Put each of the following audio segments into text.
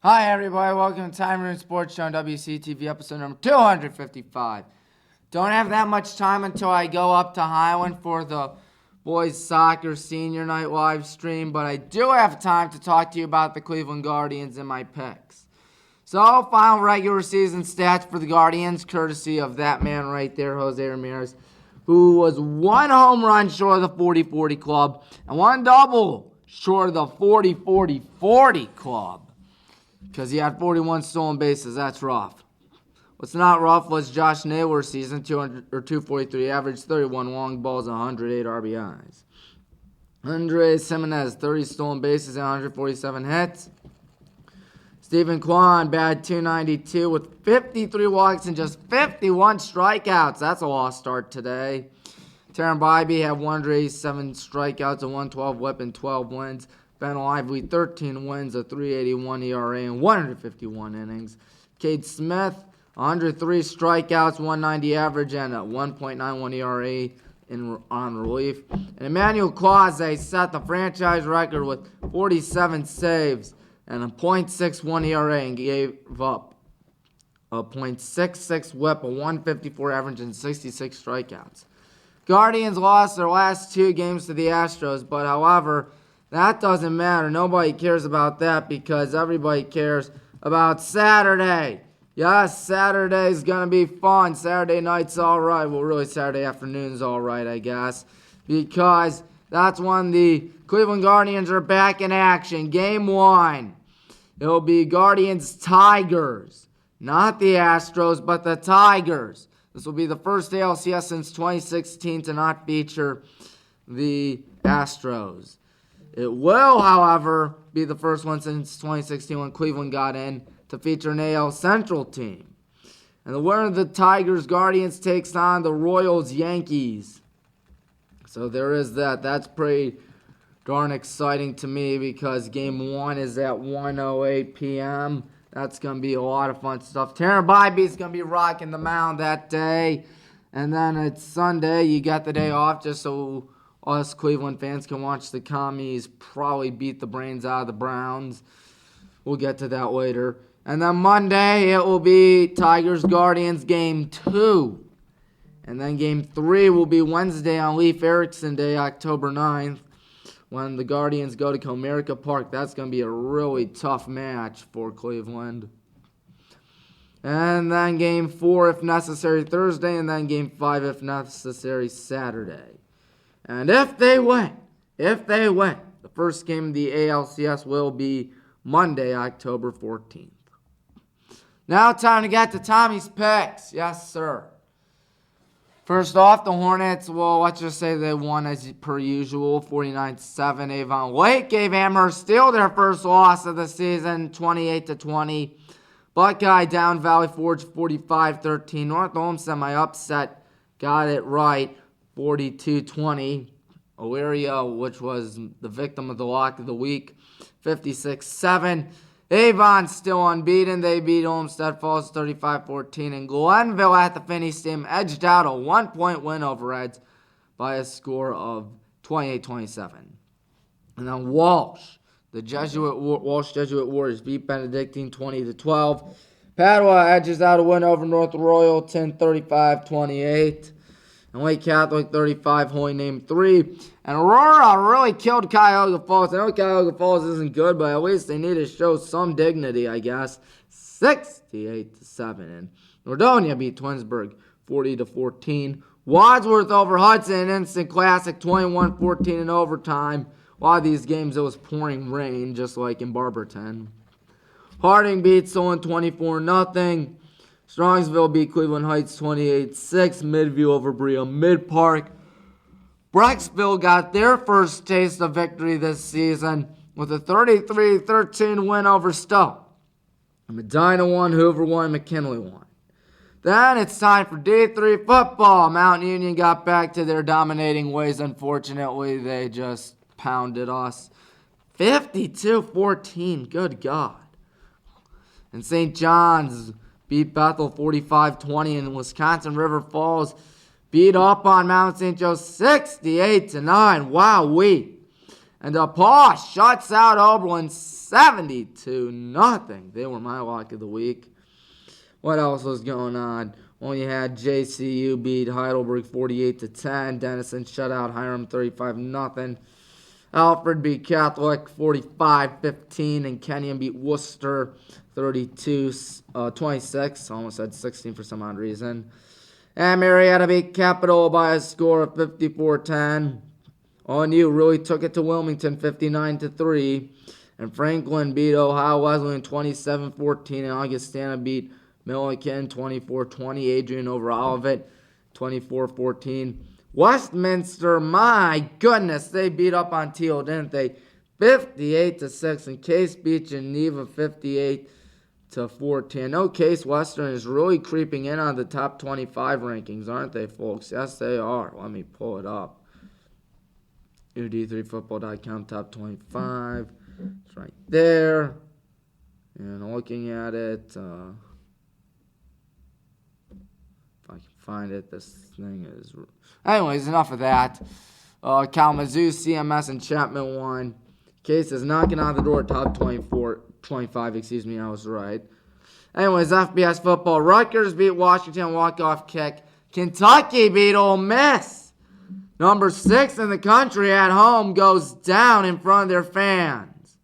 Hi, everybody. Welcome to Tommy Maroon Sports Show on WCTV, episode number 255. Don't have that much time until I go up to Highland for the boys soccer senior night live stream, but I do have time to talk to you about the Cleveland Guardians and my picks. So, final regular season stats for the Guardians, courtesy of that man right there, Jose Ramirez, who was one home run short of the 40-40 club and one double short of the 40-40-40 club. Because he had 41 stolen bases. That's rough. What's not rough was Josh Naylor's season, 243, averaged 31 long balls and 108 RBIs. Andres Jimenez, 30 stolen bases and 147 hits. Stephen Kwan batted 292 with 53 walks and just 51 strikeouts. That's a lost start today. Taron Bybee had 187 strikeouts, a 112 whip, and 12 wins. Ben Lively, 13 wins, a 3.81 ERA, and 151 innings. Cade Smith, 103 strikeouts, 190 average, and a 1.91 ERA on relief. And Emmanuel Clase set the franchise record with 47 saves and a .61 ERA and gave up a .66 whip, a 154 average, and 66 strikeouts. Guardians lost their last two games to the Astros, but however, that doesn't matter. Nobody cares about that because everybody cares about Saturday. Yes, Saturday's going to be fun. Saturday night's all right. Well, really, Saturday afternoon's all right, I guess, because that's when the Cleveland Guardians are back in action. Game 1. It'll be Guardians-Tigers. Not the Astros, but the Tigers. This will be the first ALCS since 2016 to not feature the Astros. It will, however, be the first one since 2016 when Cleveland got in to feature an AL Central team. And the winner of the Tigers-Guardians takes on the Royals-Yankees. So there is that. That's pretty darn exciting to me because Game 1 is at 1:08 p.m. That's going to be a lot of fun stuff. Taron Bybee is going to be rocking the mound that day. And then it's Sunday. You got the day off just so us Cleveland fans can watch the Commies probably beat the brains out of the Browns. We'll get to that later. And then Monday, it will be Tigers-Guardians Game 2. And then Game 3 will be Wednesday on Leif Erikson Day, October 9th, when the Guardians go to Comerica Park. That's going to be a really tough match for Cleveland. And then Game 4, if necessary, Thursday. And then Game 5, if necessary, Saturday. And if they win, the first game of the ALCS will be Monday, October 14th. Now time to get to Tommy's picks. Yes, sir. First off, the Hornets, well, let's just say they won as per usual, 49-7. Avon Lake gave Amherst Steel their first loss of the season, 28-20. Buckeye down Valley Forge, 45-13. North Ulm semi-upset, got it right, 42-20. Elyria, which was the victim of the lock of the week, 56-7. Avon still unbeaten. They beat Olmsted Falls 35-14. And Glenville at the Finney Stadium edged out a 1-point win over Reds by a score of 28-27. And then Walsh, the Walsh Jesuit Warriors beat Benedictine 20-12. Padua edges out a win over North Royalton 35-28. And Lake Catholic 35, Holy Name 3. And Aurora really killed Cuyahoga Falls. I know Cuyahoga Falls isn't good, but at least they need to show some dignity, I guess. 68-7. And Nordonia beat Twinsburg 40-14. Wadsworth over Hudson, instant classic, 21-14 in overtime. A lot of these games it was pouring rain, just like in Barberton. Harding beat Solon 24-0. Strongsville beat Cleveland Heights 28-6. Midview over Brea Mid-Park. Brecksville got their first taste of victory this season with a 33-13 win over Stowe. Medina won, Hoover won, McKinley won. Then it's time for D3 football. Mount Union got back to their dominating ways. Unfortunately, they just pounded us. 52-14, good God. And St. John's beat Bethel 45-20, and Wisconsin River Falls beat up on Mount St. Joe 68-9. Wowee. And DePaul shuts out Oberlin 72-0. They were my lock of the week. What else was going on? Well, you had JCU beat Heidelberg 48-10. Denison shut out Hiram 35-0. Alfred beat Catholic 45-15. And Kenyon beat Worcester 32-26. Almost had 16 for some odd reason. And Marietta beat Capitol by a score of 54-10. ONU really took it to Wilmington 59-3. And Franklin beat Ohio Wesleyan 27-14. And Augustana beat Milliken 24-20. Adrian over Olivet 24-14. Westminster, my goodness, they beat up on Teal, didn't they? 58-6. And Case beat Geneva 58-14. I know Case Western is really creeping in on the top 25 rankings, aren't they, folks? Yes, they are. Let me pull it up. UD3football.com top 25. It's right there. And looking at it, if I can find it, this thing is... Anyways, enough of that. Kalamazoo, CMS, and Chapman won. Case is knocking on the door, top 25, I was right. Anyways, FBS football. Rutgers beat Washington, walk-off kick. Kentucky beat Ole Miss. Number 6 in the country at home goes down in front of their fans.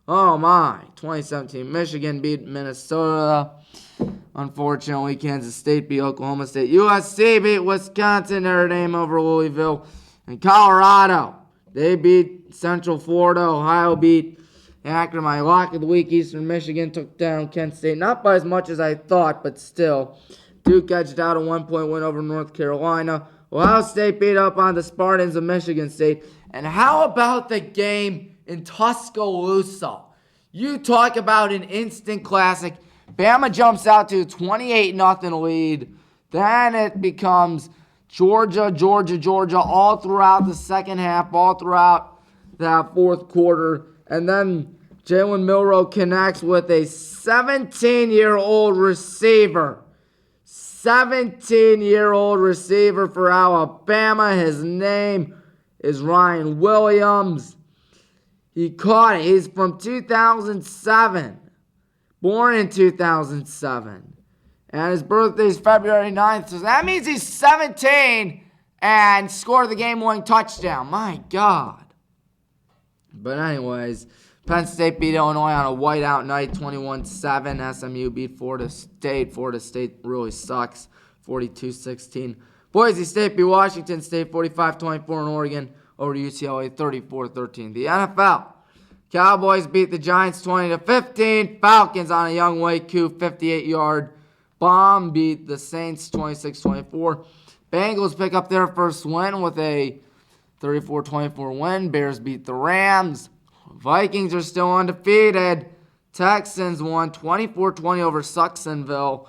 Oh my. 2017, Michigan beat Minnesota. Unfortunately, Kansas State beat Oklahoma State. USC beat Wisconsin, Notre Dame over Louisville. And Colorado, they beat Central Florida. Ohio beat Akron. My lock of the week, Eastern Michigan took down Kent State. Not by as much as I thought, but still. Duke edged out a 1-point win over North Carolina. Ohio State beat up on the Spartans of Michigan State. And how about the game in Tuscaloosa? You talk about an instant classic. Bama jumps out to a 28-0 lead. Then it becomes Georgia, all throughout the second half, all throughout that fourth quarter. And then Jalen Milroe connects with a 17-year-old receiver. 17-year-old receiver for Alabama. His name is Ryan Williams. He caught it. He's from 2007. Born in 2007. And his birthday is February 9th. So that means he's 17 and scored the game-winning touchdown. My God. But anyways, Penn State beat Illinois on a whiteout night, 21-7. SMU beat Florida State. Florida State really sucks, 42-16. Boise State beat Washington State, 45-24 in Oregon over to UCLA, 34-13. The NFL. Cowboys beat the Giants 20-15. Falcons on a young Wei Koo 58-yard bomb beat the Saints 26-24. Bengals pick up their first win with a 34-24 win. Bears beat the Rams. Vikings are still undefeated. Texans won 24-20 over Sucksonville.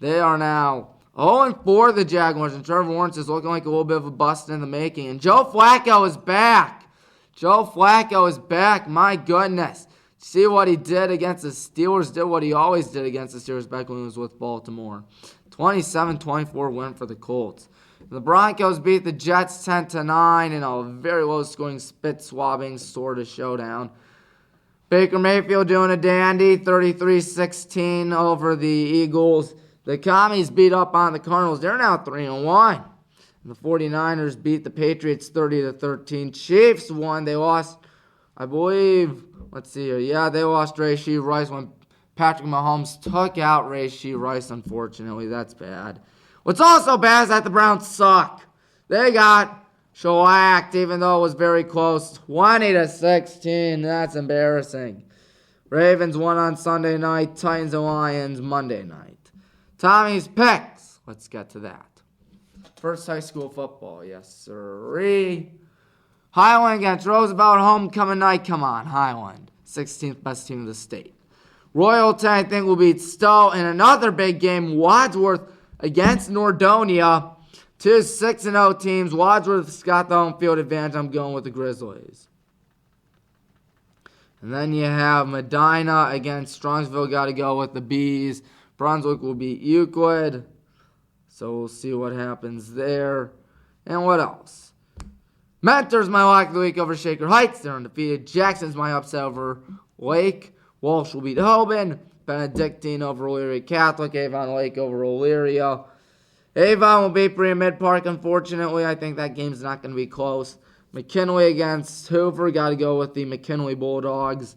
They are now 0-4, the Jaguars, and Trevor Lawrence is looking like a little bit of a bust in the making. And Joe Flacco is back. My goodness. See what he did against the Steelers, did what he always did against the Steelers back when he was with Baltimore. 27-24 win for the Colts. The Broncos beat the Jets 10-9 in a very low-scoring, spit-swabbing sort of showdown. Baker Mayfield doing a dandy, 33-16 over the Eagles. The Commies beat up on the Cardinals. They're now 3-1. The 49ers beat the Patriots 30-13. Chiefs won. They lost, I believe, let's see here. Yeah, they lost Rashee Rice when Patrick Mahomes took out Rashee Rice, unfortunately. That's bad. What's also bad is that the Browns suck. They got shellacked, even though it was very close. 20-16. That's embarrassing. Ravens won on Sunday night. Titans and Lions Monday night. Tommy's picks. Let's get to that. First high school football. Yes, sirree. Highland against Roosevelt homecoming night. Come on, Highland. 16th best team in the state. Royalton, I think, will beat Stowe in another big game. Wadsworth against Nordonia. Two 6-0 teams. Wadsworth's got the home field advantage. I'm going with the Grizzlies. And then you have Medina against Strongsville. Got to go with the Bees. Brunswick will beat Euclid. So we'll see what happens there. And what else? Mentor's my lock of the week over Shaker Heights. They're undefeated. Jackson's my upset over Lake. Walsh will beat Hoban. Benedictine over Elyria Catholic. Avon Lake over Elyria. Avon will beat Brea Mid-Park, unfortunately. I think that game's not going to be close. McKinley against Hoover. Got to go with the McKinley Bulldogs.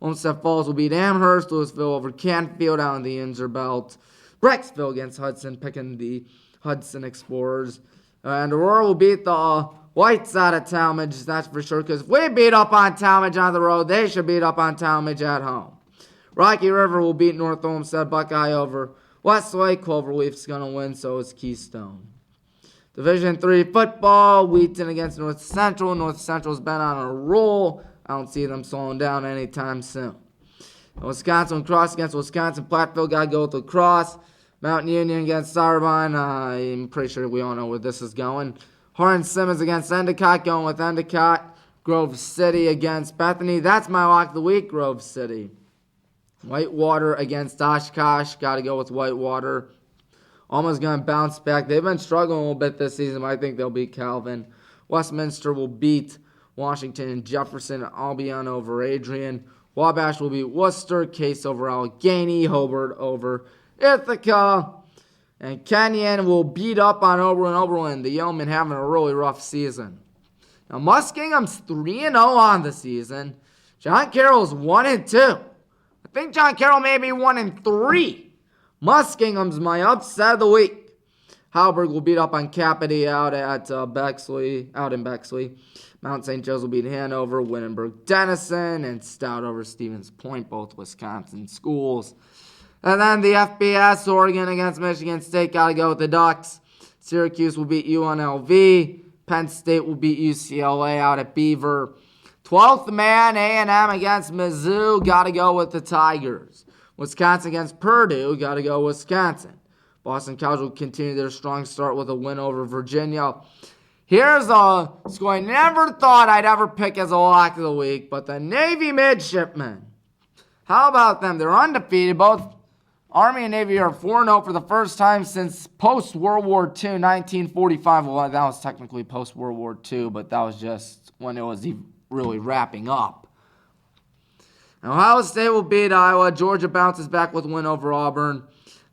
Olmsted Falls will beat Amherst. Louisville over Canfield out in the Inzer Belt. Brecksville against Hudson, picking the Hudson Explorers. And Aurora will beat the Whites out of Talmadge, that's for sure. Because if we beat up on Talmadge on the road, they should beat up on Talmadge at home. Rocky River will beat North Olmsted. Buckeye over Westlake. Cloverleaf's going to win, so is Keystone. Division III football. Wheaton against North Central. North Central's been on a roll. I don't see them slowing down anytime soon. Wisconsin Cross against Wisconsin. Platteville got to go with the Cross. Mountain Union against Sorbonne. I'm pretty sure we all know where this is going. Horn Simmons against Endicott. Going with Endicott. Grove City against Bethany. That's my lock of the week, Grove City. Whitewater against Oshkosh. Got to go with Whitewater. Almost going to bounce back. They've been struggling a little bit this season, but I think they'll beat Calvin. Westminster will beat Washington and Jefferson. Albion over Adrian. Wabash will beat Worcester. Case over Allegheny. Hobart over Ithaca. And Kenyon will beat up on Oberlin. The Yeomen having a really rough season. Now, Muskingum's 3-0 on the season. John Carroll's 1-2. I think John Carroll may be 1-3. Muskingum's my upset of the week. Halberg will beat up on Capity out in Bexley. Mount St. Joe's will beat Hanover. Wittenberg Denison. And Stout over Stevens Point, both Wisconsin schools. And then the FBS, Oregon against Michigan State. Got to go with the Ducks. Syracuse will beat UNLV. Penn State will beat UCLA out at Beaver. 12th man, A&M against Mizzou. Got to go with the Tigers. Wisconsin against Purdue. Got to go Wisconsin. Boston College will continue their strong start with a win over Virginia. Here's a score I never thought I'd ever pick as a lock of the week, but the Navy Midshipmen. How about them? They're undefeated. Both Army and Navy are 4-0 for the first time since post-World War II, 1945. Well, that was technically post-World War II, but that was just when it was really wrapping up. Ohio State will beat Iowa. Georgia bounces back with a win over Auburn.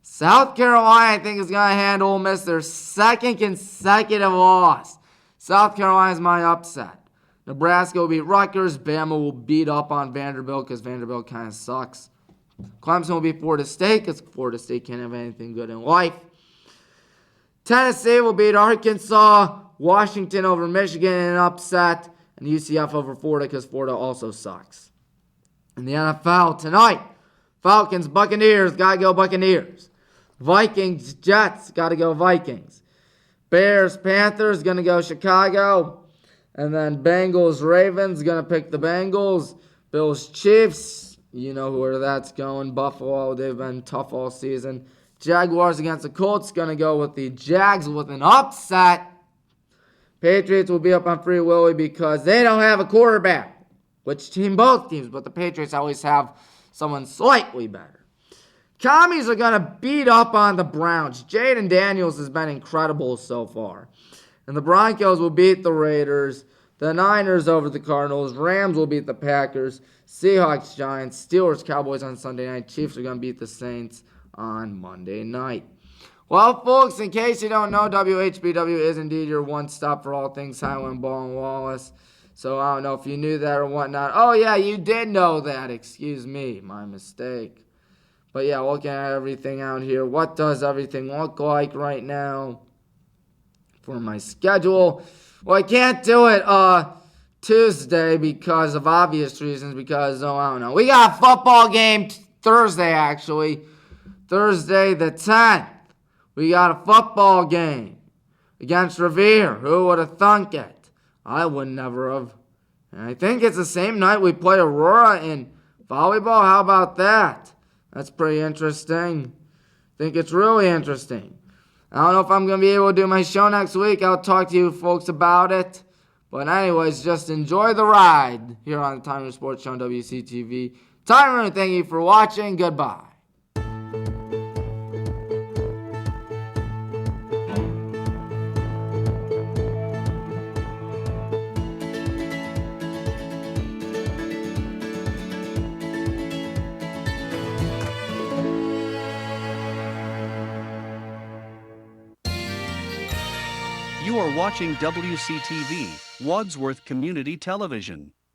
South Carolina, I think, is going to hand Ole Miss their second consecutive loss. South Carolina is my upset. Nebraska will beat Rutgers. Bama will beat up on Vanderbilt because Vanderbilt kind of sucks. Clemson will beat Florida State because Florida State can't have anything good in life. Tennessee will beat Arkansas. Washington over Michigan in an upset. And UCF over Florida because Florida also sucks. In the NFL tonight, Falcons, Buccaneers, gotta go Buccaneers. Vikings, Jets, gotta go Vikings. Bears, Panthers, gonna go Chicago. And then Bengals, Ravens, gonna pick the Bengals. Bills, Chiefs, you know where that's going. Buffalo, they've been tough all season. Jaguars against the Colts, gonna go with the Jags with an upset. Patriots will be up on Free Willy because they don't have a quarterback. Which team? Both teams, but the Patriots always have someone slightly better. Commies are going to beat up on the Browns. Jaden Daniels has been incredible so far. And the Broncos will beat the Raiders. The Niners over the Cardinals. Rams will beat the Packers. Seahawks, Giants. Steelers, Cowboys on Sunday night. Chiefs are going to beat the Saints on Monday night. Well, folks, in case you don't know, WHBW is indeed your one stop for all things Highland and Baldwin Wallace. So I don't know if you knew that or whatnot. Oh, yeah, you did know that. Excuse me, my mistake. But, yeah, looking at everything out here, what does everything look like right now for my schedule? Well, I can't do it Tuesday because of obvious reasons because, I don't know. We got a football game Thursday, actually. Thursday the 10th. We got a football game against Revere. Who would have thunk it? I would never have. And I think it's the same night we play Aurora in volleyball. How about that? That's pretty interesting. I think it's really interesting. I don't know if I'm going to be able to do my show next week. I'll talk to you folks about it. But anyways, just enjoy the ride here on the Tommy Maroon Sports Show on WCTV. Tommy Maroon, thank you for watching. Goodbye. You are watching WCTV, Wadsworth Community Television.